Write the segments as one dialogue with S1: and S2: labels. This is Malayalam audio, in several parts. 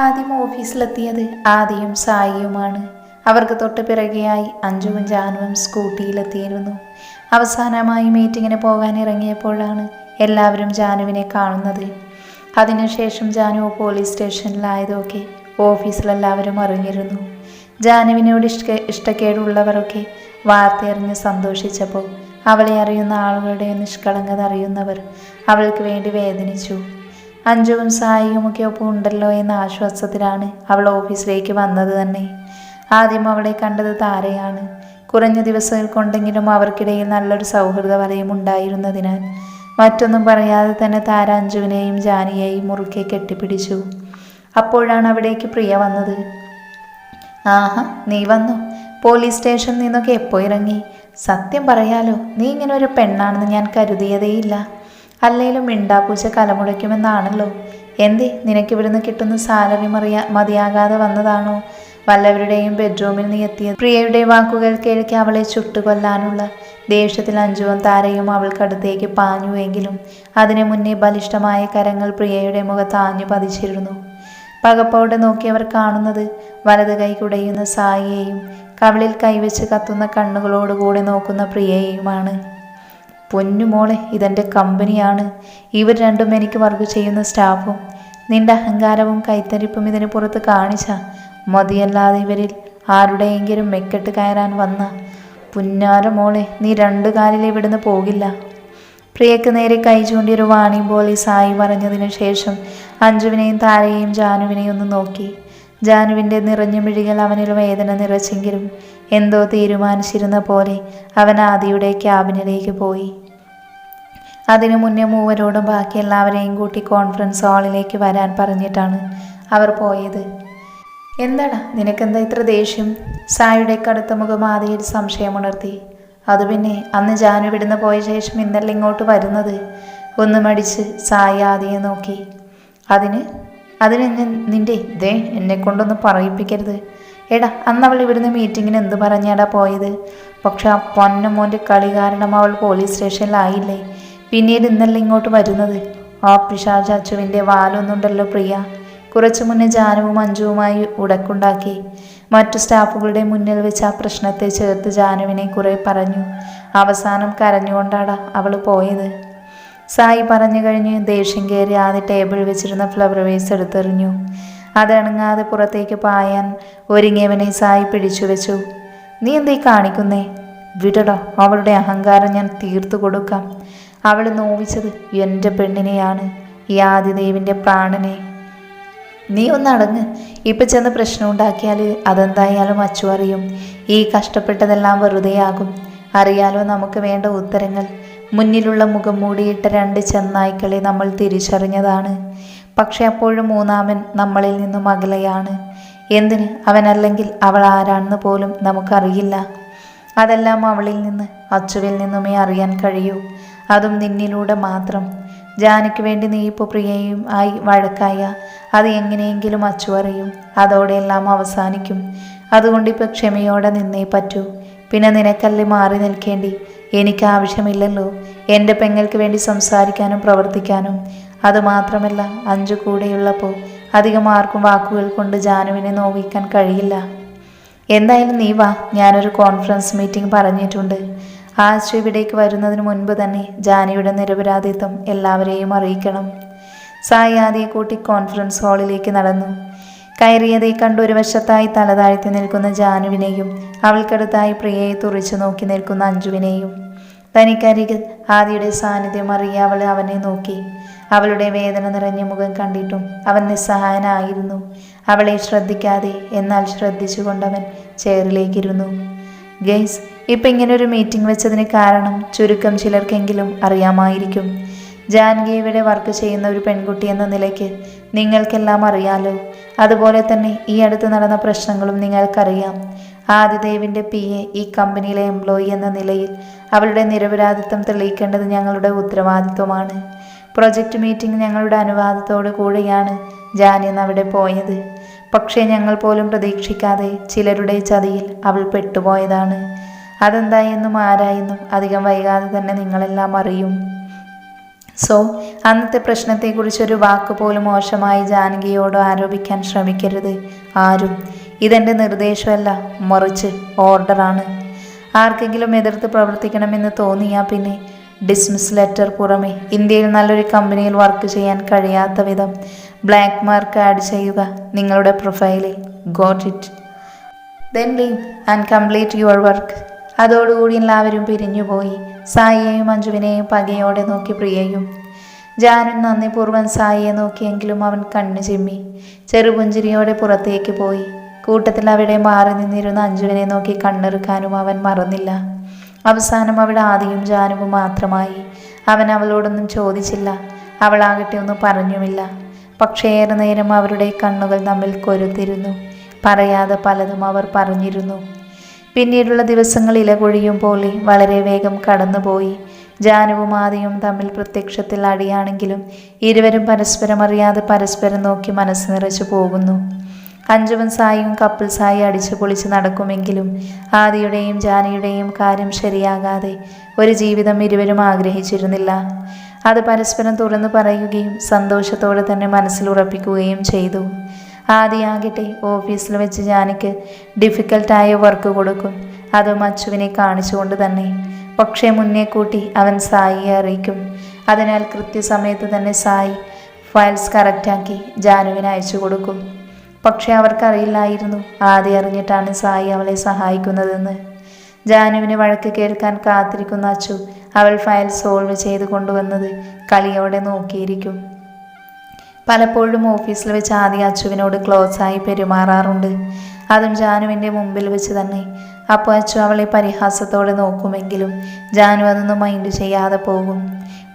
S1: ആദ്യം ഓഫീസിലെത്തിയത് ആദിയും സായിയുമാണ്. അവർക്ക് തൊട്ട് പിറകെയായി അഞ്ജുവും ജാനുവും സ്കൂട്ടിയിലെത്തിയിരുന്നു. അവസാനമായി മീറ്റിങ്ങിന് പോകാൻ ഇറങ്ങിയപ്പോഴാണ് എല്ലാവരും ജാനുവിനെ കാണുന്നത്. അതിനുശേഷം ജാനു പോലീസ് സ്റ്റേഷനിലായതൊക്കെ ഓഫീസിലെല്ലാവരും അറിഞ്ഞിരുന്നു. ജാനുവിനോട് ഇഷ്ടക്കേടുള്ളവരൊക്കെ വാർത്തയറിഞ്ഞ് സന്തോഷിച്ചപ്പോൾ അവളെ അറിയുന്ന ആളുകളുടെ നിഷ്കളങ്കത അറിയുന്നവർ അവൾക്ക് വേണ്ടി വേദനിച്ചു. അഞ്ജുവും സായിയുമൊക്കെ ഒപ്പം ഉണ്ടല്ലോ എന്ന ആശ്വാസത്തിലാണ് അവൾ ഓഫീസിലേക്ക് വന്നത് തന്നെ. ആദ്യം അവളെ കണ്ടത് താരയാണ്. കുറഞ്ഞ ദിവസങ്ങൾ കൊണ്ടെങ്കിലും അവർക്കിടയിൽ നല്ലൊരു സൗഹൃദ വലയം ഉണ്ടായിരുന്നതിനാൽ മറ്റൊന്നും പറയാതെ തന്നെ താര അഞ്ജുവിനെയും ജാനിയെയും മുറുക്കെ കെട്ടിപ്പിടിച്ചു. അപ്പോഴാണ് അവിടേക്ക് പ്രിയ വന്നത്. ആഹാ, നീ വന്നു. പോലീസ് സ്റ്റേഷനിൽ നിന്നൊക്കെ എപ്പോൾ ഇറങ്ങി? സത്യം പറയാലോ, നീ ഇങ്ങനെ ഒരു പെണ്ണാണെന്ന് ഞാൻ കരുതിയതേയില്ല. അല്ലേലും മിണ്ടാപ്പൂച്ച കലമുടയ്ക്കുമെന്നാണല്ലോ. എന്തേ, നിനക്കിവിടുന്ന് കിട്ടുന്ന സാലറി മതിയാകാതെ വന്നതാണോ? വല്ലവരുടെയും ബെഡ്റൂമിൽ നീ എത്തിയത്? പ്രിയയുടെ വാക്കുകൾ കേൾക്കി അവളെ ചുട്ടുകൊല്ലാനുള്ള ദേഷ്യത്തിൽ അഞ്ജുവും താരയും അവൾക്കടുത്തേക്ക് പാഞ്ഞുവെങ്കിലും അതിനു മുന്നേ ബലിഷ്ഠമായ കരങ്ങൾ പ്രിയയുടെ മുഖത്ത് ആഞ്ഞു പതിച്ചിരുന്നു. പകപ്പോടെ നോക്കിയവർ കാണുന്നത് വലത് കൈ കുടയുന്ന സായിയെയും കവിളിൽ കൈവച്ച് കത്തുന്ന കണ്ണുകളോടുകൂടി നോക്കുന്ന പ്രിയയെയുമാണ്. പൊന്നുമോളെ, ഇതെൻ്റെ കമ്പനിയാണ്. ഇവർ രണ്ടും എനിക്ക് വർക്ക് ചെയ്യുന്ന സ്റ്റാഫും. നിന്റെ അഹങ്കാരവും കൈത്തരിപ്പും ഇതിന് പുറത്ത് കാണിച്ച മതിയല്ലാതെ ഇവരിൽ ആരുടെയെങ്കിലും മെക്കെട്ട് കയറാൻ വന്ന പുന്നാര മോളെ, നീ രണ്ടു കാലിൽ ഇവിടുന്ന് പോകില്ല. പ്രിയക്ക് നേരെ കൈ ചൂണ്ടിയൊരു വാണി പോലെ സായി പറഞ്ഞതിനു ശേഷം അഞ്ജുവിനെയും താരയെയും ജാനുവിനെയും ഒന്ന് നോക്കി. ജാനുവിൻ്റെ നിറഞ്ഞ മിഴികൾ അവനിൽ വേദന നിറച്ചെങ്കിലും എന്തോ തീരുമാനിച്ചിരുന്ന പോലെ അവൻ ആദിയുടെ ക്യാബിനിലേക്ക് പോയി. അതിനു മുന്നേ മൂവരോടും ബാക്കി എല്ലാവരെയും കൂട്ടി കോൺഫറൻസ് ഹാളിലേക്ക് വരാൻ പറഞ്ഞിട്ടാണ് അവർ പോയത്. എന്താടാ, നിനക്കെന്താ ഇത്ര ദേഷ്യം? സായിയുടെ കടുത്ത മുഖം ആദിയിൽ സംശയമുണർത്തി. അത് പിന്നെ അന്ന് ജാനു ഇവിടുന്ന് പോയ ശേഷം ഇന്നല്ല ഇങ്ങോട്ട് വരുന്നത്. ഒന്ന് മടിച്ച് സായി ആദിയെ നോക്കി. അതിന് നിന്റെ ദേ എന്നെ കൊണ്ടൊന്ന് പറയിപ്പിക്കരുത്. എടാ, അന്ന് അവൾ ഇവിടുന്ന് മീറ്റിങ്ങിന് എന്ത് പറഞ്ഞാടാ പോയത്? പക്ഷെ ആ പൊന്നമോൻ്റെ കളി കാരണം അവൾ പോലീസ് സ്റ്റേഷനിലായില്ലേ. പിന്നീട് ഇന്നല്ല ഇങ്ങോട്ട് വരുന്നത്. ആ പിശാച് അച്ചുവിൻ്റെ വാലൊന്നുണ്ടല്ലോ പ്രിയ. കുറച്ചു മുന്നേ ജാനുവും അഞ്ജുവുമായി ഉടക്കുണ്ടാക്കി. മറ്റു സ്റ്റാഫുകളുടെ മുന്നിൽ വെച്ച് ആ പ്രശ്നത്തെ ചേർത്ത് ജാനുവിനെ കുറെ പറഞ്ഞു. അവസാനം കരഞ്ഞുകൊണ്ടാടാ അവൾ പോയത്. സായി പറഞ്ഞു കഴിഞ്ഞ് ദേഷ്യം കയറി ആദ്യ ടേബിൾ വെച്ചിരുന്ന ഫ്ലവർ വേസ് എടുത്തെറിഞ്ഞു. അതണങ്ങാതെ പുറത്തേക്ക് പായാൻ ഒരുങ്ങിയവനെ സായി പിടിച്ചു വെച്ചു. നീ എന്തീ കാണിക്കുന്നേ? വിടടോ, അവളുടെ അഹങ്കാരം ഞാൻ തീർത്തു കൊടുക്കാം. അവൾ നോവിച്ചത് എൻ്റെ പെണ്ണിനെയാണ്, ഈ ആദിദേവിൻ്റെ പ്രാണനെ. നീ ഒന്നടങ്ങ്. ഇപ്പം ചെന്ന് പ്രശ്നം ഉണ്ടാക്കിയാൽ അതെന്തായാലും അച്ചു അറിയും. ഈ കഷ്ടപ്പെട്ടതെല്ലാം വെറുതെയാകും. അറിയാലോ നമുക്ക് വേണ്ട ഉത്തരങ്ങൾ. മുന്നിലുള്ള മുഖം മൂടിയിട്ട രണ്ട് ചെന്നായ്ക്കളെ നമ്മൾ തിരിച്ചറിഞ്ഞതാണ്. പക്ഷെ അപ്പോഴും മൂന്നാമൻ നമ്മളിൽ നിന്നും അകലെയാണ്. എന്തിന്? അവനല്ലെങ്കിൽ അവൾ ആരാണെന്ന് പോലും നമുക്കറിയില്ല. അതെല്ലാം അവളിൽ നിന്ന്, അച്ചുവിൽ നിന്നുമേ അറിയാൻ കഴിയൂ. അതും നിന്നിലൂടെ മാത്രം. ജാനിക്ക് വേണ്ടി നീ ഇപ്പോൾ പ്രിയയും ആയി വഴക്കായ അത് എങ്ങനെയെങ്കിലും അച്ചു അറിയും. അതോടെ എല്ലാം അവസാനിക്കും. അതുകൊണ്ട് ഇപ്പോൾ ക്ഷമയോടെ നിന്നേ പറ്റൂ. പിന്നെ നിനക്കല്ലേ മാറി നിൽക്കേണ്ടി? എനിക്ക് ആവശ്യമില്ലല്ലോ എൻ്റെ പെങ്ങൾക്ക് വേണ്ടി സംസാരിക്കാനും പ്രവർത്തിക്കാനും. അതുമാത്രമല്ല, അഞ്ജു കൂടെയുള്ളപ്പോൾ അധികം ആർക്കും വാക്കുകൾ കൊണ്ട് ജാനുവിനെ നോവിക്കാൻ കഴിയില്ല. എന്തായാലും നീ വാ, ഞാനൊരു കോൺഫറൻസ് മീറ്റിംഗ് പറഞ്ഞിട്ടുണ്ട്. ആശു ഇവിടേക്ക് വരുന്നതിന് മുൻപ് തന്നെ ജാനിയുടെ നിരപരാധിത്വം എല്ലാവരെയും അറിയിക്കണം. സായി ആദിയെ കൂട്ടി കോൺഫറൻസ് ഹാളിലേക്ക് നടന്നു. കയറിയതേ കണ്ട് ഒരു വശത്തായി തലതാഴ്ത്തി നിൽക്കുന്ന ജാനുവിനെയും അവൾക്കടുത്തായി പ്രിയയെ തുറിച്ചു നോക്കി നിൽക്കുന്ന അഞ്ജുവിനെയും. തനിക്കരികിൽ ആദിയുടെ സാന്നിധ്യം അറിയ അവൾ അവനെ നോക്കി. അവളുടെ വേദന നിറഞ്ഞ മുഖം കണ്ടിട്ടും അവൻ നിസ്സഹായനായിരുന്നു. അവളെ ശ്രദ്ധിക്കാതെ എന്നാൽ ശ്രദ്ധിച്ചുകൊണ്ടവൻ ചെയറിലേക്കിരുന്നു. ഗെയ്സ്, ഇപ്പം ഇങ്ങനൊരു മീറ്റിംഗ് വെച്ചതിന് കാരണം ചുരുക്കം ചിലർക്കെങ്കിലും അറിയാമായിരിക്കും. ജാൻകി ഇവിടെ വർക്ക് ചെയ്യുന്ന ഒരു പെൺകുട്ടി എന്ന നിലയ്ക്ക് നിങ്ങൾക്കെല്ലാം അറിയാലോ. അതുപോലെ തന്നെ ഈ അടുത്ത് നടന്ന പ്രശ്നങ്ങളും നിങ്ങൾക്കറിയാം. ആദിദേവിൻ്റെ PA ഈ കമ്പനിയിലെ എംപ്ലോയി എന്ന നിലയിൽ അവളുടെ നിരപരാധിത്വം തെളിയിക്കേണ്ടത് ഞങ്ങളുടെ ഉത്തരവാദിത്വമാണ്. പ്രൊജക്റ്റ് മീറ്റിംഗ് ഞങ്ങളുടെ അനുവാദത്തോടു കൂടെയാണ് ജാനി അവിടെ പോയത്. പക്ഷേ ഞങ്ങൾ പോലും പ്രതീക്ഷിക്കാതെ ചിലരുടെ ചതിയിൽ അവൾ പെട്ടുപോയതാണ്. അതെന്തായെന്നും ആരായെന്നും അധികം വൈകാതെ തന്നെ നിങ്ങളെല്ലാം അറിയും. സോ അന്നത്തെ പ്രശ്നത്തെക്കുറിച്ചൊരു വാക്ക് പോലും മോശമായി ജാനകിയോട് ആരോപിക്കാൻ ശ്രമിക്കരുത് ആരും. ഇതെൻ്റെ നിർദ്ദേശമല്ല, മറിച്ച് ഓർഡറാണ്. ആർക്കെങ്കിലും എതിർത്ത് പ്രവർത്തിക്കണമെന്ന് തോന്നിയാൽ പിന്നെ ഡിസ്മിസ് ലെറ്റർ പുറമെ ഇന്ത്യയിൽ നല്ലൊരു കമ്പനിയിൽ വർക്ക് ചെയ്യാൻ കഴിയാത്ത വിധം ബ്ലാക്ക് മാർക്ക് ആഡ് ചെയ്യുക നിങ്ങളുടെ പ്രൊഫൈലിൽ. Got it? Then leave and complete your work. അതോടുകൂടി എല്ലാവരും പിരിഞ്ഞുപോയി. സായിയെയും മഞ്ജുവിനെയും പകയോടെ നോക്കി പ്രിയയും. ജാനു നന്ദിപൂർവ്വം സായിയെ നോക്കിയെങ്കിലും അവൻ കണ്ണു ചിമ്മി ചെറുപുഞ്ചിരിയോടെ പുറത്തേക്ക് പോയി. കൂട്ടത്തിൽ അവിടെ മാറി നിന്നിരുന്ന അഞ്ജുവിനെ നോക്കി കണ്ണെറുക്കാനും അവൻ മറന്നില്ല. അവസാനം അവിടെ ആദിയും ജാനുവും മാത്രമായി. അവൻ അവളോടൊന്നും ചോദിച്ചില്ല, അവളാകട്ടെ ഒന്നും പറഞ്ഞുമില്ല. പക്ഷേ ഏറെ നേരം അവരുടെ കണ്ണുകൾ തമ്മിൽ കൊരുത്തിരുന്നു. പറയാതെ പലതും അവർ പറഞ്ഞിരുന്നു. പിന്നീടുള്ള ദിവസങ്ങൾ ഇലകൊഴിയും പോലെ വളരെ വേഗം കടന്നുപോയി. ജാനുവും ആദിയും തമ്മിൽ പ്രത്യക്ഷത്തിൽ അടിയാണെങ്കിലും ഇരുവരും പരസ്പരം അറിയാതെ പരസ്പരം നോക്കി മനസ്സ് നിറച്ചു പോകുന്നു. അഞ്ജുവും സായിയും കപ്പിൾസായി അടിച്ചു പൊളിച്ച് നടക്കുമെങ്കിലും ആദിയുടെയും ജാനയുടെയും കാര്യം ശരിയാകാതെ ഒരു ജീവിതം ഇരുവരും ആഗ്രഹിച്ചിരുന്നില്ല. അത് പരസ്പരം തുറന്നു പറയുകയും സന്തോഷത്തോടെ തന്നെ മനസ്സിൽ ഉറപ്പിക്കുകയും ചെയ്തു. ആദിയാകട്ടെ ഓഫീസിൽ വെച്ച് ജാനയ്ക്ക് ഡിഫിക്കൽട്ടായ വർക്ക് കൊടുക്കും, അതും അച്ചുവിനെ കാണിച്ചുകൊണ്ട് തന്നെ. പക്ഷേ മുന്നേ കൂട്ടി അവൻ സായിയെ അറിയിക്കും. അതിനാൽ കൃത്യസമയത്ത് തന്നെ സായി ഫയൽസ് കറക്റ്റാക്കി ജാനുവിന് അയച്ചു കൊടുക്കും. പക്ഷെ അവർക്കറിയില്ലായിരുന്നു ആദ്യം അറിഞ്ഞിട്ടാണ് സായി അവളെ സഹായിക്കുന്നതെന്ന്. ജാനുവിന് വഴക്ക് കേൾക്കാൻ കാത്തിരിക്കുന്ന അച്ചു അവൾ ഫയൽ സോൾവ് ചെയ്ത് കൊണ്ടുവന്നത് കളിയോടെ നോക്കിയിരിക്കും. പലപ്പോഴും ഓഫീസിൽ വെച്ച് ആദ്യം അച്ചുവിനോട് ക്ലോസായി പെരുമാറാറുണ്ട്, അതും ജാനുവിൻ്റെ മുമ്പിൽ വെച്ച് തന്നെ. അപ്പോൾ അച്ചു അവളെ പരിഹാസത്തോടെ നോക്കുമെങ്കിലും ജാനു അതൊന്നും മൈൻഡ് ചെയ്യാതെ പോകും.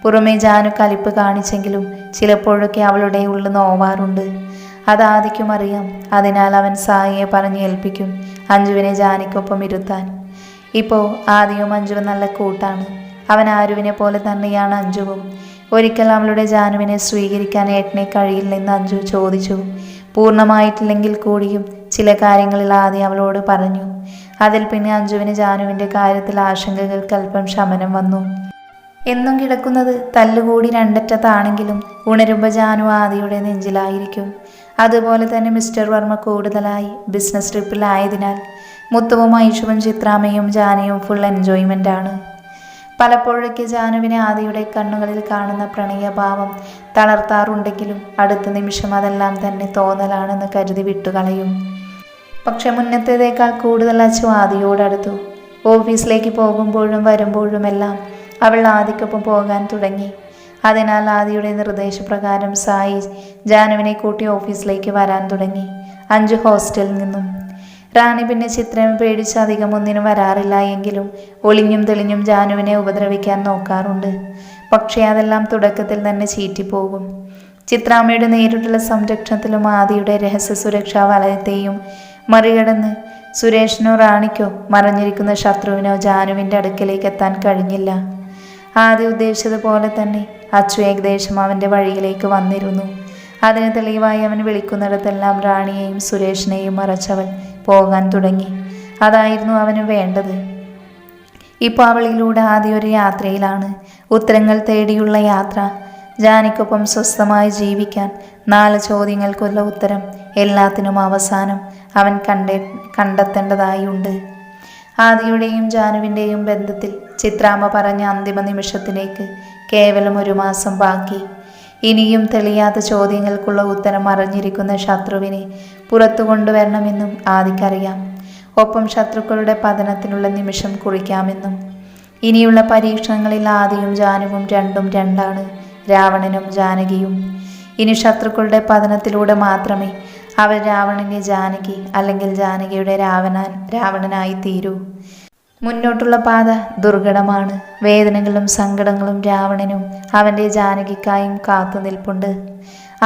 S1: പുറമേ ജാനു കലിപ്പ് കാണിച്ചെങ്കിലും ചിലപ്പോഴൊക്കെ അവളുടെ ഉള്ളിൽ നോവാറുണ്ട്. അത് ആദിക്കും അറിയാം. അതിനാൽ അവൻ സായിയെ പറഞ്ഞ് ഏൽപ്പിക്കും അഞ്ജുവിനെ ജാനിക്കൊപ്പം ഇരുത്താൻ. ഇപ്പോൾ ആദിയും അഞ്ജുവും നല്ല കൂട്ടാണ്. അവൻ ആരുവിനെ പോലെ തന്നെയാണ് അഞ്ജുവും. ഒരിക്കൽ അവളുടെ ജാനുവിനെ സ്വീകരിക്കാൻ ഏട്ടനെ കഴിയില്ലെന്ന് അഞ്ജു ചോദിച്ചു. പൂർണ്ണമായിട്ടില്ലെങ്കിൽ കൂടിയും ചില കാര്യങ്ങളിൽ ആദ്യം അവളോട് പറഞ്ഞു. അതിൽ പിന്നെ അഞ്ജുവിന് ജാനുവിൻ്റെ കാര്യത്തിൽ ആശങ്കകൾക്ക് അല്പം ശമനം വന്നു. എന്നും കിടക്കുന്നത് തല്ലുകൂടി രണ്ടറ്റത്താണെങ്കിലും ഉണരുമ്പോൾ ജാനു ആദിയുടെ നെഞ്ചിലായിരിക്കും. അതുപോലെ തന്നെ മിസ്റ്റർ വർമ്മ കൂടുതലായി ബിസിനസ് ട്രിപ്പിലായതിനാൽ മുത്തുവും ഐഷുവും ചിത്രാമ്മയും ജാനയും ഫുൾ എൻജോയ്മെൻ്റ് ആണ്. പലപ്പോഴൊക്കെ ജാനുവിനെ ആദിയുടെ കണ്ണുകളിൽ കാണുന്ന പ്രണയഭാവം തളർത്താറുണ്ടെങ്കിലും അടുത്ത നിമിഷം അതെല്ലാം തന്നെ തോന്നലാണെന്ന് കരുതി വിട്ടുകളയും. പക്ഷെ മുന്നത്തേതേക്കാൾ കൂടുതൽ അച്ചു ആദിയോടടുത്തു. ഓഫീസിലേക്ക് പോകുമ്പോഴും വരുമ്പോഴുമെല്ലാം അവൾ ആദിക്കൊപ്പം പോകാൻ തുടങ്ങി. അതിനാൽ ആദിയുടെ നിർദ്ദേശപ്രകാരം സായി ജാനുവിനെ കൂട്ടി ഓഫീസിലേക്ക് വരാൻ തുടങ്ങി. അഞ്ജു ഹോസ്റ്റലിൽ നിന്നും. റാണി പിന്നെ ചിത്രയും പേടിച്ച് അധികം ഒന്നിനും വരാറില്ല എങ്കിലും ഒളിഞ്ഞും തെളിഞ്ഞും ജാനുവിനെ ഉപദ്രവിക്കാൻ നോക്കാറുണ്ട്. പക്ഷേ അതെല്ലാം തുടക്കത്തിൽ തന്നെ ചീറ്റിപ്പോകും. ചിത്രാമ്മയുടെ നേരിട്ടുള്ള സംരക്ഷണത്തിലും ആദിയുടെ രഹസ്യ സുരക്ഷാ വലയത്തെയും മറികടന്ന് സുരേഷിനോ റാണിക്കോ മറഞ്ഞിരിക്കുന്ന ശത്രുവിനോ ജാനുവിൻ്റെ അടുക്കലേക്ക് എത്താൻ കഴിഞ്ഞില്ല. ആദ്യം ഉദ്ദേശിച്ചതുപോലെ തന്നെ അച്ചു ഏകദേശം അവൻ്റെ വഴിയിലേക്ക് വന്നിരുന്നു. അതിന് തെളിവായി അവൻ വിളിക്കുന്നിടത്തെല്ലാം റാണിയെയും സുരേഷിനെയും മറച്ചവൻ പോകാൻ തുടങ്ങി. അതായിരുന്നു അവന് വേണ്ടത്. ഇപ്പോൾ അവളിലൂടെ ആദ്യം ഒരു യാത്രയിലാണ്, ഉത്തരങ്ങൾ തേടിയുള്ള യാത്ര. ജാനിക്കൊപ്പം സ്വസ്ഥമായി ജീവിക്കാൻ 4 ചോദ്യങ്ങൾക്കുള്ള ഉത്തരം എല്ലാത്തിനും അവസാനം അവൻ കണ്ടെത്തേണ്ടതായുണ്ട്. ആദിയുടെയും ജാനുവിൻ്റെയും ബന്ധത്തിൽ ചിത്രാമ്മ പറഞ്ഞ അന്തിമ നിമിഷത്തിലേക്ക് കേവലം 1 മാസം ബാക്കി. ഇനിയും തെളിയാത്ത ചോദ്യങ്ങൾക്കുള്ള ഉത്തരം അറിഞ്ഞിരിക്കുന്ന ശത്രുവിനെ പുറത്തു കൊണ്ടുവരണമെന്നും ആദിക്കറിയാം. ഒപ്പം ശത്രുക്കളുടെ പതനത്തിനുള്ള നിമിഷം കുറിക്കാമെന്നും. ഇനിയുള്ള പരീക്ഷണങ്ങളിൽ ആദിയും ജാനുവും രണ്ടും രണ്ടാണ്, രാവണനും ജാനകിയും. ഇനി ശത്രുക്കളുടെ പതനത്തിലൂടെ മാത്രമേ അവർ രാവണൻ്റെ ജാനകി അല്ലെങ്കിൽ ജാനകിയുടെ രാവണനായി തീരൂ. മുന്നോട്ടുള്ള പാത ദുർഘടമാണ്. വേദനകളും സങ്കടങ്ങളും രാവണനും അവൻ്റെ ജാനകിക്കായും കാത്തു നിൽപ്പുണ്ട്.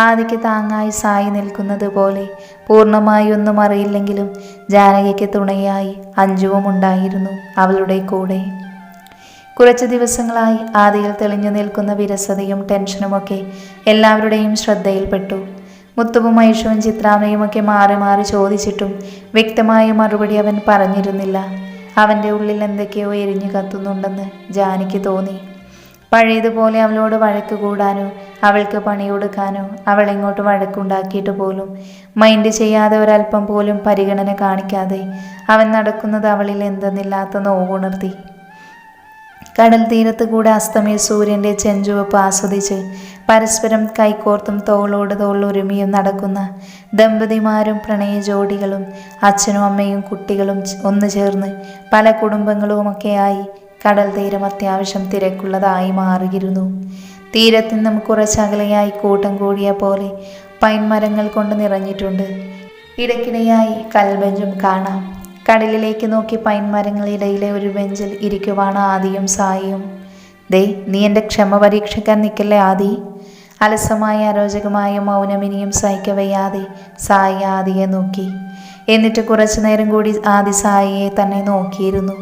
S1: ആദിക്ക് താങ്ങായി സായി നിൽക്കുന്നത് പോലെ പൂർണ്ണമായി ഒന്നും അറിയില്ലെങ്കിലും ജാനകിക്ക് തുണയായി അഞ്ജുവും ഉണ്ടായിരുന്നു അവളുടെ കൂടെ. കുറച്ച് ദിവസങ്ങളായി ആദിയിൽ തെളിഞ്ഞു നിൽക്കുന്ന വിരസതയും ടെൻഷനുമൊക്കെ എല്ലാവരുടെയും ശ്രദ്ധയിൽപ്പെട്ടു. മുത്തുവും ഐഷുവും ചിത്രാമ്മയുമൊക്കെ മാറി മാറി ചോദിച്ചിട്ടും വ്യക്തമായ മറുപടി അവൻ പറഞ്ഞിരുന്നില്ല. അവൻ്റെ ഉള്ളിൽ എന്തൊക്കെയോ എരിഞ്ഞു കത്തുന്നുണ്ടെന്ന് ജാനിക്ക് തോന്നി. പഴയതുപോലെ അവളോട് വഴക്ക് കൂടാനോ അവൾക്ക് പണി കൊടുക്കാനോ അവളെങ്ങോട്ട് വഴക്കുണ്ടാക്കിയിട്ട് പോലും മൈൻഡ് ചെയ്യാതെ ഒരല്പം പോലും പരിഗണന കാണിക്കാതെ അവൻ നടക്കുന്നത് അവളിൽ എന്തെന്നില്ലാത്ത നോവുണർത്തി. കടൽ തീരത്ത് കൂടെ അസ്തമയ സൂര്യൻ്റെ ചെഞ്ചുവപ്പ് ആസ്വദിച്ച് പരസ്പരം കൈകോർത്തും തോളോട് തോളൊരുമിയും നടക്കുന്ന ദമ്പതിമാരും പ്രണയ ജോഡികളും അച്ഛനും അമ്മയും കുട്ടികളും ഒന്നു ചേർന്ന് പല കുടുംബങ്ങളുമൊക്കെയായി കടൽ തീരം അത്യാവശ്യം തിരക്കുള്ളതായി മാറിയിരുന്നു. തീരത്തു നിന്നും കുറച്ചകലെയായി കൂട്ടം കൂടിയ പോലെ പൈൻമരങ്ങൾ കൊണ്ട് നിറഞ്ഞിട്ടുണ്ട്. ഇടയ്ക്കിടെയായി കൽബെഞ്ചും കാണാം. കടലിലേക്ക് നോക്കി പൈൻമരങ്ങളിടയിലെ ഒരു ബെഞ്ചിൽ ഇരിക്കുവാണ് ആദിയും സായിയും. ദേ, നീ എൻ്റെ ക്ഷമ പരീക്ഷിക്കാൻ നിൽക്കല്ലേ ആദി? അലസമായ അരോചകമായ മൗനമിനിയും സഹിക്കവയ്യാതെ സായി ആദിയെ നോക്കി. എന്നിട്ട് കുറച്ചു നേരം കൂടി ആദി സായിയെ തന്നെ നോക്കിയിരുന്നു.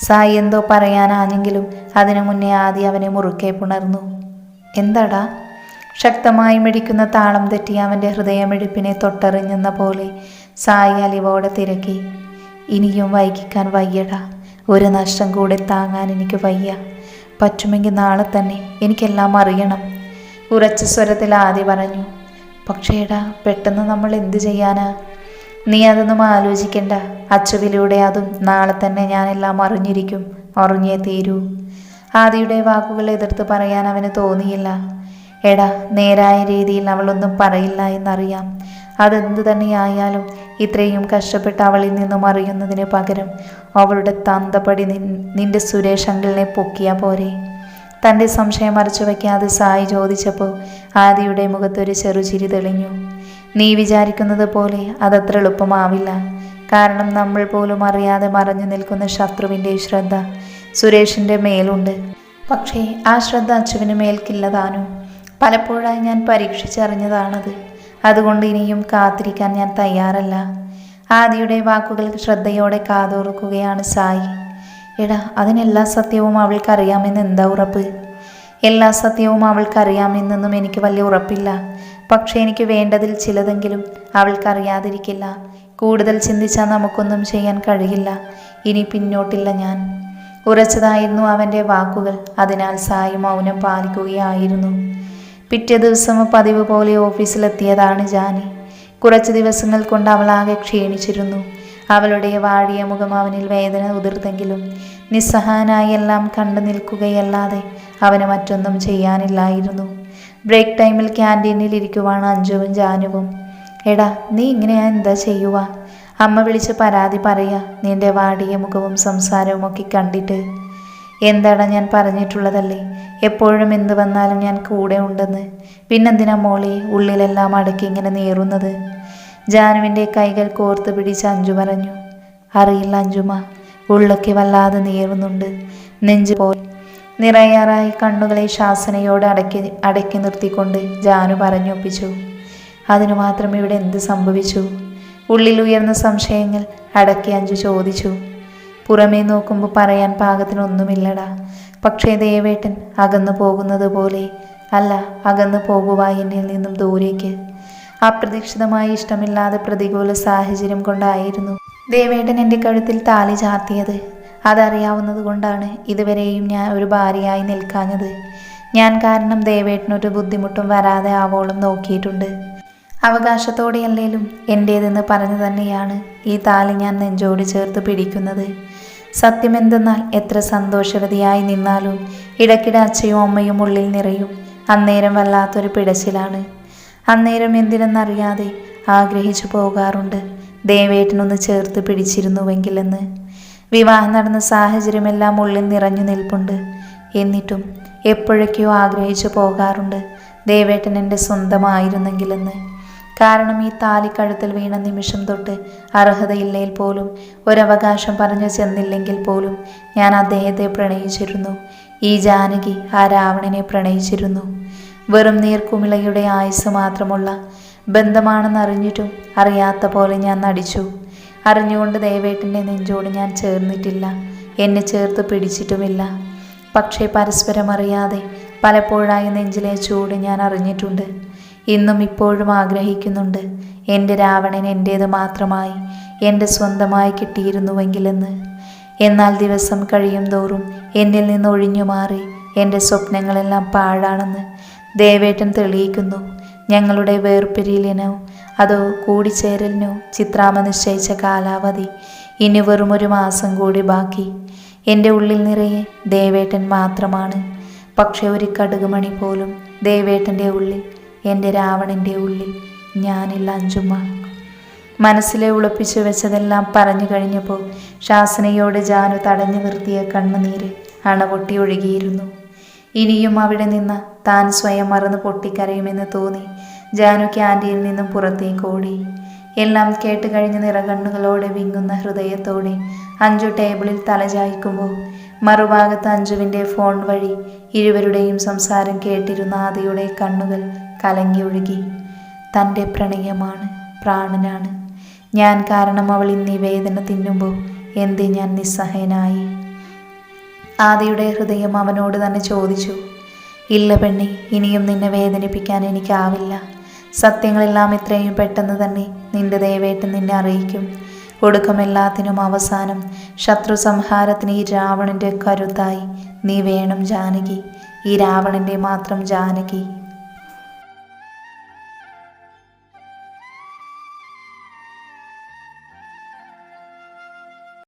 S1: സായി എന്തോ പറയാനാണെങ്കിലും അതിനു മുന്നേ ആദി അവനെ മുറുക്കെ പുണർന്നു. എന്താടാ? ശക്തമായി മിടിക്കുന്ന താളം തെറ്റി അവൻ്റെ ഹൃദയമിടിപ്പിനെ തൊട്ടറിഞ്ഞെന്ന പോലെ സായി അലിവോടെ തിരക്കി. ഇനിയും വൈകിക്കാൻ വയ്യടാ. ഒരു നഷ്ടം കൂടെ താങ്ങാൻ എനിക്ക് വയ്യ. പറ്റുമെങ്കിൽ നാളെ തന്നെ എനിക്കെല്ലാം അറിയണം. ഉറച്ച സ്വരത്തിൽ ആദി പറഞ്ഞു. പക്ഷേടാ, പെട്ടെന്ന് നമ്മൾ എന്തു ചെയ്യാനാ? നീ അതൊന്നും ആലോചിക്കണ്ട. അച്ചുവിലൂടെ അതും നാളെ തന്നെ ഞാനെല്ലാം അറിഞ്ഞിരിക്കും. അറിഞ്ഞേ തീരൂ. ആദിയുടെ വാക്കുകൾ എതിർത്ത് പറയാൻ അവന് തോന്നിയില്ല. എടാ, നേരായ രീതിയിൽ അവളൊന്നും പറയില്ല എന്നറിയാം. അതെന്തു തന്നെയായാലും ഇത്രയും കഷ്ടപ്പെട്ട് അവളിൽ നിന്നും അറിയുന്നതിന് പകരം അവളുടെ തന്തപ്പടി നിന്റെ സുരേഷ് അങ്കിളിനെ പൊക്കിയാ പോരെ? തൻ്റെ സംശയം മറച്ചു വയ്ക്കാതെ സായി ചോദിച്ചപ്പോൾ ആദിയുടെ മുഖത്തൊരു ചെറുചിരി തെളിഞ്ഞു. നീ വിചാരിക്കുന്നത് പോലെ അതത്ര എളുപ്പമാവില്ല. കാരണം നമ്മൾ പോലും അറിയാതെ മറഞ്ഞു നിൽക്കുന്ന ശത്രുവിൻ്റെ ശ്രദ്ധ സുരേഷിൻ്റെ മേലുണ്ട്. പക്ഷേ ആ ശ്രദ്ധ അച്ചുവിന് മേൽക്കില്ലതാനും. പലപ്പോഴായി ഞാൻ പരീക്ഷിച്ചറിഞ്ഞതാണത്. അതുകൊണ്ട് ഇനിയും കാത്തിരിക്കാൻ ഞാൻ തയ്യാറല്ല. ആദിയുടെ വാക്കുകൾ ശ്രദ്ധയോടെ കാതോർക്കുകയാണ് സായി. എടാ, അതിനെല്ലാ സത്യവും അവൾക്കറിയാമെന്ന് എന്താ ഉറപ്പ്? എല്ലാ സത്യവും അവൾക്കറിയാമെന്നൊന്നും എനിക്ക് വലിയ ഉറപ്പില്ല. പക്ഷേ എനിക്ക് വേണ്ടതിൽ ചിലതെങ്കിലും അവൾക്കറിയാതിരിക്കില്ല. കൂടുതൽ ചിന്തിച്ചാൽ നമുക്കൊന്നും ചെയ്യാൻ കഴിയില്ല. ഇനി പിന്നോട്ടില്ല ഞാൻ. ഉറച്ചതായിരുന്നു അവൻ്റെ വാക്കുകൾ. അതിനാൽ സായി മൗനം പാലിക്കുകയായിരുന്നു. പിറ്റേ ദിവസം പതിവ് പോലെ ഓഫീസിലെത്തിയതാണ് ജാനി. കുറച്ച് ദിവസങ്ങൾ കൊണ്ട് അവളാകെ ക്ഷീണിച്ചിരുന്നു. അവളുടെ വാടിയ മുഖം അവനിൽ വേദന ഉതിർത്തെങ്കിലും നിസ്സഹായനായി എല്ലാം കണ്ടു നിൽക്കുകയല്ലാതെ അവന് മറ്റൊന്നും ചെയ്യാനില്ലായിരുന്നു. ബ്രേക്ക് ടൈമിൽ ക്യാൻറ്റീനിൽ ഇരിക്കുവാണ് അഞ്ജുവും ജാനുവും. എടാ, നീ ഇങ്ങനെയാ എന്താ ചെയ്യുക? അമ്മ വിളിച്ച് പരാതി പറയുക നിന്റെ വാടിയ മുഖവും സംസാരവും ഒക്കെ കണ്ടിട്ട്. എന്താടാ, ഞാൻ പറഞ്ഞിട്ടുള്ളതല്ലേ എപ്പോഴും എന്ത് വന്നാലും ഞാൻ കൂടെ ഉണ്ടെന്ന്. പിന്നെന്തിനാ മോളെ ഉള്ളിലെല്ലാം അടക്കി ഇങ്ങനെ നീറുന്നത്? ജാനുവിൻ്റെ കൈകൾ കോർത്ത് പിടിച്ച് അഞ്ജു പറഞ്ഞു. അറിയില്ല അഞ്ജുമ, ഉള്ളൊക്കെ വല്ലാതെ നീറുന്നുണ്ട്. നെഞ്ചു പോയി നിറയാറായി കണ്ണുകളെ ശാസനയോടെ അടക്കി നിർത്തിക്കൊണ്ട് ജാനു പറഞ്ഞൊപ്പിച്ചു. അതിനു മാത്രം ഇവിടെ എന്ത് സംഭവിച്ചു? ഉള്ളിൽ ഉയർന്ന സംശയങ്ങൾ അടക്കി അഞ്ജു ചോദിച്ചു. പുറമേ നോക്കുമ്പോൾ പറയാൻ പാകത്തിനൊന്നുമില്ലടാ. പക്ഷേ ദേവേട്ടൻ അകന്നു പോകുന്നത് പോലെ അല്ല, അകന്നു പോകുക എന്നിൽ നിന്നും ദൂരേക്ക്. അപ്രതീക്ഷിതമായി ഇഷ്ടമില്ലാതെ പ്രതികൂല സാഹചര്യം കൊണ്ടായിരുന്നു ദേവേട്ടൻ എൻ്റെ കഴുത്തിൽ താലി ചാർത്തിയത്. അതറിയാവുന്നത് കൊണ്ടാണ് ഇതുവരെയും ഞാൻ ഒരു ഭാര്യയായി നിൽക്കാഞ്ഞത്. ഞാൻ കാരണം ദേവേട്ടനൊരു ബുദ്ധിമുട്ടും വരാതെ ആവോളം നോക്കിയിട്ടുണ്ട്. അവകാശത്തോടെയല്ലേലും എൻ്റേതെന്ന് പറഞ്ഞു തന്നെയാണ് ഈ താലി ഞാൻ നെഞ്ചോട് ചേർത്ത് പിടിക്കുന്നത്. സത്യമെന്തെന്നാൽ എത്ര സന്തോഷവതിയായി നിന്നാലും ഇടയ്ക്കിടെ അച്ഛയും അമ്മയും ഉള്ളിൽ നിറയും. അന്നേരം വല്ലാത്തൊരു പിടച്ചിലാണ്. അന്നേരം എന്തിനെന്നറിയാതെ ആഗ്രഹിച്ചു പോകാറുണ്ട് ദേവേട്ടനൊന്ന് ചേർത്ത് പിടിച്ചിരുന്നുവെങ്കിലെന്ന്. വിവാഹം നടന്ന സാഹചര്യമെല്ലാം ഉള്ളിൽ നിറഞ്ഞു നിൽപ്പുണ്ട്. എന്നിട്ടും എപ്പോഴൊക്കെയോ ആഗ്രഹിച്ചു പോകാറുണ്ട് ദേവേട്ടൻ എൻ്റെ സ്വന്തമായിരുന്നെങ്കിലെന്ന്. കാരണം ഈ താലി കഴുത്തിൽ വീണ നിമിഷം തൊട്ട് അർഹതയില്ലെങ്കിൽ പോലും ഒരവകാശം പറഞ്ഞു ചെന്നില്ലെങ്കിൽ പോലും ഞാൻ അദ്ദേഹത്തെ പ്രണയിച്ചിരുന്നു. ഈ ജാനകി ആ രാവണനെ പ്രണയിച്ചിരുന്നു. വെറും നീർക്കുമിളയുടെ ആയുസ് മാത്രമുള്ള ബന്ധമാണെന്നറിഞ്ഞിട്ടും അറിയാത്ത പോലെ ഞാൻ നടിച്ചു. അറിഞ്ഞുകൊണ്ട് ദേവേട്ടൻ്റെ നെഞ്ചോട് ഞാൻ ചേർന്നിട്ടില്ല, എന്നെ ചേർത്ത് പിടിച്ചിട്ടുമില്ല. പക്ഷേ പരസ്പരം അറിയാതെ പലപ്പോഴായി നെഞ്ചിലെ ചൂട് ഞാൻ അറിഞ്ഞിട്ടുണ്ട്. ഇന്നും ഇപ്പോഴും ആഗ്രഹിക്കുന്നുണ്ട് എൻ്റെ രാവണൻ എൻ്റേത് മാത്രമായി എൻ്റെ സ്വന്തമായി കിട്ടിയിരുന്നുവെങ്കിലെന്ന്. എന്നാൽ ദിവസം കഴിയും തോറും എന്നിൽ നിന്ന് ഒഴിഞ്ഞു മാറി എൻ്റെ സ്വപ്നങ്ങളെല്ലാം പാഴാണെന്ന് ദേവേട്ടൻ തെളിയിക്കുന്നു. ഞങ്ങളുടെ വേർപിരിയലിനോ അതോ കൂടിച്ചേരലിനോ ചിത്രാമ്മ നിശ്ചയിച്ച കാലാവധി ഇനി വെറും 1 മാസം കൂടി ബാക്കി. എൻ്റെ ഉള്ളിൽ നിറയെ ദേവേട്ടൻ മാത്രമാണ്. പക്ഷെ ഒരു കടുകുമണി പോലും ദേവേട്ടൻ്റെ ഉള്ളിൽ, എൻ്റെ രാവണൻ്റെ ഉള്ളിൽ ഞാനില്ല അഞ്ജുമ്മ. മനസ്സിലെ ഉളപ്പിച്ചു വെച്ചതെല്ലാം പറഞ്ഞു കഴിഞ്ഞപ്പോൾ ശാസനയോട് ജാനു തടഞ്ഞു നിർത്തിയ കണ്ണുനീര് അണപൊട്ടി ഒഴുകിയിരുന്നു. ഇനിയും അവിടെ നിന്ന് താൻ സ്വയം മറന്ന് പൊട്ടിക്കരയുമെന്ന് തോന്നി ജാനു ക്യാൻറ്റീനിൽ നിന്നും പുറത്തേക്ക് ഓടി. എല്ലാം കേട്ട് കഴിഞ്ഞ് നിറകണ്ണുകളോടെ വിങ്ങുന്ന ഹൃദയത്തോടെ അഞ്ജു ടേബിളിൽ തലചായ്ക്കുമ്പോൾ മറുഭാഗത്ത് അഞ്ജുവിൻ്റെ ഫോൺ വഴി ഇരുവരുടെയും സംസാരം കേട്ടിരുന്ന ആദിയുടെ കണ്ണുകൾ കലങ്ങി ഒഴുകി. തൻ്റെ പ്രണയമാണ്, പ്രാണനാണ് ഞാൻ, കാരണം അവൾ ഇന്നീ വേദന തിന്നുമ്പോൾ എന്തേ ഞാൻ നിസ്സഹായനായി? ആദിയുടെ ഹൃദയം അവനോട് തന്നെ ചോദിച്ചു. ഇല്ല പെണ്ണെ, ഇനിയും നിന്നെ വേദനിപ്പിക്കാൻ എനിക്കാവില്ല. സത്യങ്ങളെല്ലാം എത്രയും പെട്ടെന്ന് തന്നെ നിന്റെ ദേവേട്ടൻ നിന്നെ അറിയിക്കും. ഒടുക്കമെല്ലാത്തിനും അവസാനം ശത്രു സംഹാരത്തിന് ഈ രാവണൻ്റെ കരുത്തായി നീ വേണം ജാനകി, ഈ രാവണൻ്റെ മാത്രം ജാനകി.